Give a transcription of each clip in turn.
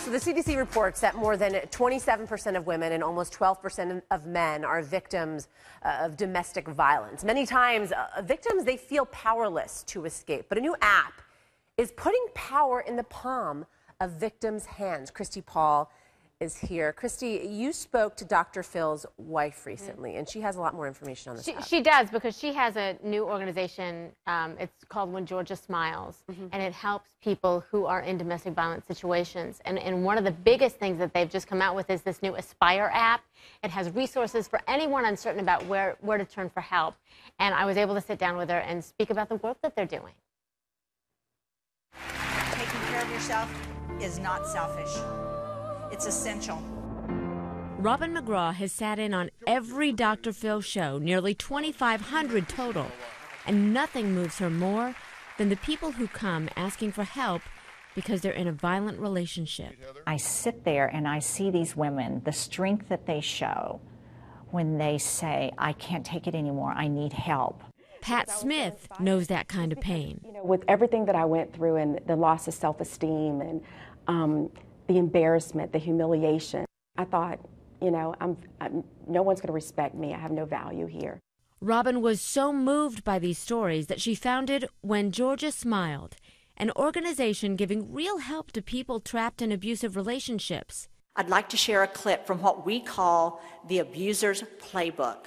So the CDC reports that more than 27% of women and almost 12% of men are victims of domestic violence. Many times, victims, they feel powerless to escape. But a new app is putting power in the palm of victims' hands. Christy Paul is here. Christy, you spoke to Dr. Phil's wife recently, and she has a lot more information on this app. She does, because she has a new organization. It's called When Georgia Smiles, and it helps people who are in domestic violence situations. And one of the biggest things that they've just come out with is this new Aspire app. It has resources for anyone uncertain about where to turn for help. And I was able to sit down with her and speak about the work that they're doing. Taking care of yourself is not selfish. It's essential. Robin McGraw has sat in on every Dr. Phil show, nearly 2,500 total, and nothing moves her more than the people who come asking for help because they're in a violent relationship. I sit there and I see these women, the strength that they show when they say, I can't take it anymore, I need help. Pat Smith knows that kind of pain. You know, with everything that I went through and the loss of self-esteem and the embarrassment, the humiliation, I thought, you know, no one's going to respect me. I have no value here. Robin was so moved by these stories that she founded When Georgia Smiled, an organization giving real help to people trapped in abusive relationships. I'd like to share a clip from what we call the abuser's playbook.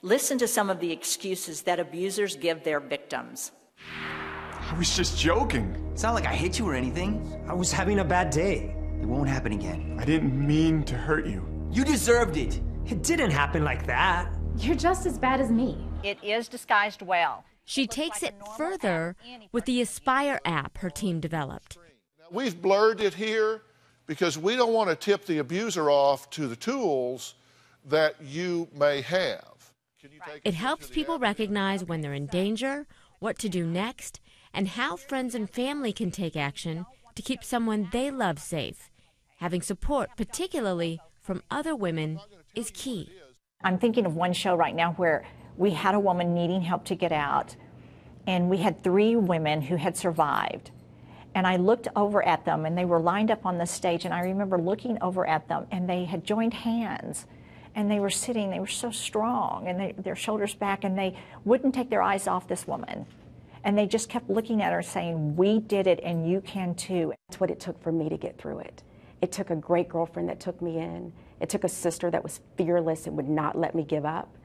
Listen to some of the excuses that abusers give their victims. I was just joking. It's not like I hit you or anything. I was having a bad day. It won't happen again. I didn't mean to hurt you. You deserved it. It didn't happen like that. You're just as bad as me. It is disguised well. She takes it further with the Aspire app her team developed. We've blurred it here because we don't want to tip the abuser off to the tools that you may have. It helps people recognize when they're in danger, what to do next, and how friends and family can take action to keep someone they love safe. Having support, particularly from other women, is key. I'm thinking of one show right now where we had a woman needing help to get out, and we had 3 women who had survived. And I looked over at them, and they were lined up on the stage, and I remember looking over at them, and they had joined hands. And they were sitting, they were so strong, and their shoulders back, and they wouldn't take their eyes off this woman. And they just kept looking at her saying, we did it and you can too. That's what it took for me to get through it. It took a great girlfriend that took me in. It took a sister that was fearless and would not let me give up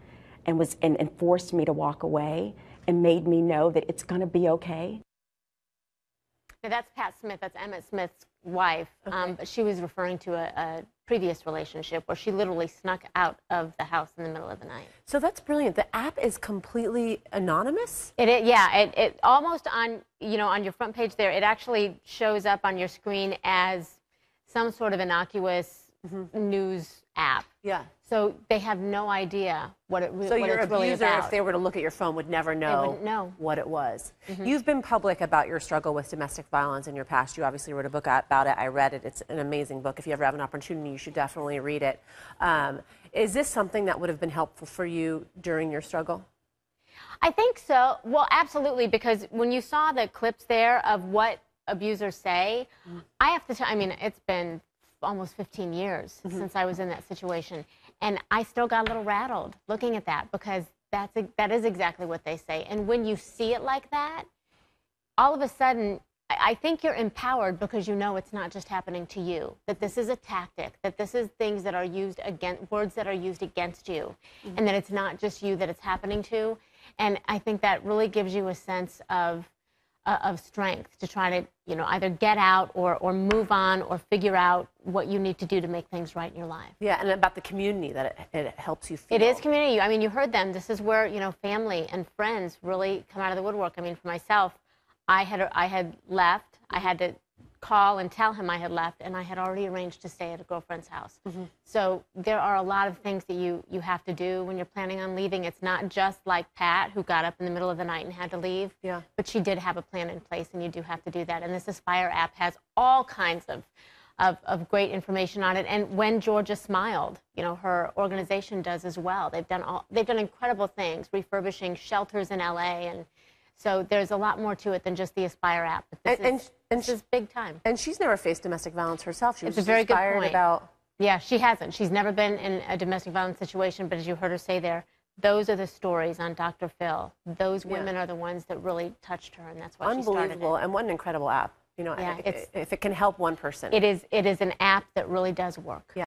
and forced me to walk away and made me know that it's gonna be okay. Now, that's Pat Smith, that's Emmett Smith's wife. Okay. But she was referring to a previous relationship where she literally snuck out of the house in the middle of the night. So that's brilliant. The app is completely anonymous? It almost on, on your front page there, it actually shows up on your screen as some sort of innocuous news app. Yeah. So they have no idea what it really is. So your abuser, if they were to look at your phone, would never know what it was. You've been public about your struggle with domestic violence in your past. You obviously wrote a book about it. I read it. It's an amazing book. If you ever have an opportunity, you should definitely read it. Is this something that would have been helpful for you during your struggle? I think so. Well, absolutely, because when you saw the clips there of what abusers say, I have to tell, I mean, it's been almost 15 years since I was in that situation. And I still got a little rattled looking at that, because that is exactly what they say. And when you see it like that, all of a sudden, I think you're empowered because you know it's not just happening to you, that this is a tactic, that this is things that are used against, words that are used against you, and that it's not just you that it's happening to. And I think that really gives you a sense of strength to try to, either get out or move on or figure out what you need to do to make things right in your life. Yeah, and about the community that it helps you feel. It is community. I mean, you heard them. This is where, family and friends really come out of the woodwork. I mean, for myself, I had left. I had to call and tell him I had left, and I had already arranged to stay at a girlfriend's house. So there are a lot of things that you have to do when you're planning on leaving. It's not just like Pat, who got up in the middle of the night and had to leave. Yeah. But she did have a plan in place, and you do have to do that. And this Aspire app has all kinds of great information on it. And When Georgia Smiled, her organization does as well. They've done incredible things, refurbishing shelters in LA and So there's a lot more to it than just the Aspire app. But this is big time. And she's never faced domestic violence herself. She was It's a very good inspired point. about. Yeah, she hasn't. She's never been in a domestic violence situation, but as you heard her say there, those are the stories on Dr. Phil. Those women are the ones that really touched her, and that's why she started it. Unbelievable, and what an incredible app. You know, Yeah, if it can help one person. It is an app that really does work. Yeah.